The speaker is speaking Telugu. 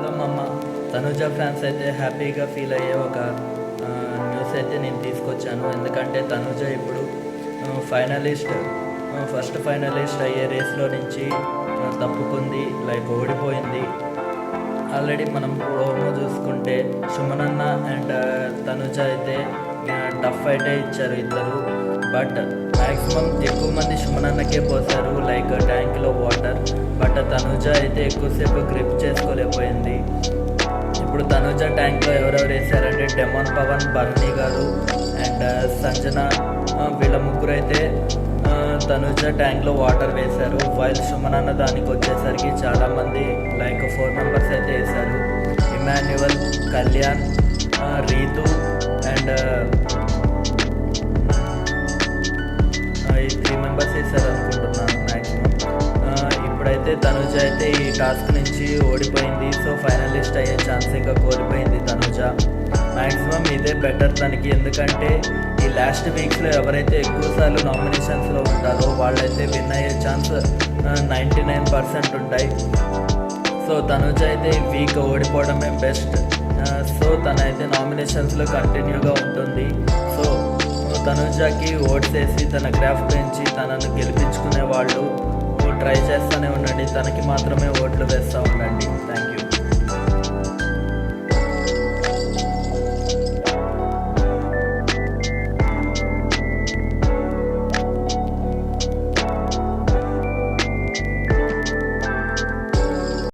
హలో మమ్మ. తనుజ ఫ్యాన్స్ అయితే హ్యాపీగా ఫీల్ అయ్యే ఒక న్యూస్ అయితే నేను తీసుకొచ్చాను. ఎందుకంటే తనుజ ఇప్పుడు ఫస్ట్ ఫైనలిస్ట్ అయ్యే రేస్లో నుంచి తప్పుకుంది, లైక్ ఓడిపోయింది. ఆల్రెడీ మనం ప్రోమో చూసుకుంటే సుమనన్న అండ్ తనుజ అయితే టఫ్ ఫైటే ఇచ్చారు ఇద్దరు. బట్ మ్యాక్సిమం ఎక్కువ మంది సుమనన్నకే పోసారు, లైక్ ట్యాంక్లో వాటర్. బట్ తనుజ అయితే ఎక్కువసేపు గ్రిప్ చేసుకోలేకపోయింది. ఇప్పుడు తనుజ ట్యాంక్లో ఎవరెవరు వేసారంటే డెమాన్ పవన్, బర్నీ గారు అండ్ సంజన, వీళ్ళ ముగ్గురు అయితే తనుజ ట్యాంక్లో వాటర్ వేశారు. వైల్ సుమనన్న దానికి వచ్చేసరికి చాలామంది లైక్ 4 మెంబర్స్ అయితే వేశారు. ఇమాన్యువల్, కళ్యాణ్, రీతు అండ్ ఈ 3 మెంబర్స్ వేశారు అనుకుంటున్నాను మ్యాక్సిమం. ఇప్పుడైతే తనుజ అయితే ఈ టాస్క్ నుంచి ఓడిపోయింది. సో ఫైనలిస్ట్ అయ్యే ఛాన్స్ ఇంకా కోల్పోయింది తనుజ. మ్యాక్సిమం ఇదే బెటర్ తనకి, ఎందుకంటే ఈ లాస్ట్ వీక్స్లో ఎవరైతే ఎక్కువసార్లు నామినేషన్స్లో ఉంటారో వాళ్ళైతే విన్ అయ్యే ఛాన్స్ 99% ఉంటాయి. సో తనుజ అయితే ఈ వీక్ ఓడిపోవడమే బెస్ట్. సో తనైతే నామినేషన్స్లో కంటిన్యూగా ఉంటుంది. సో తనుజకి ఓట్స్ వేసి తన గ్రాఫ్ పెంచి తనను గెలిపించుకునే వాళ్ళు ట్రై చేస్తూనే ఉండండి. తనకి మాత్రమే ఓట్లు వేస్తూ ఉండండి.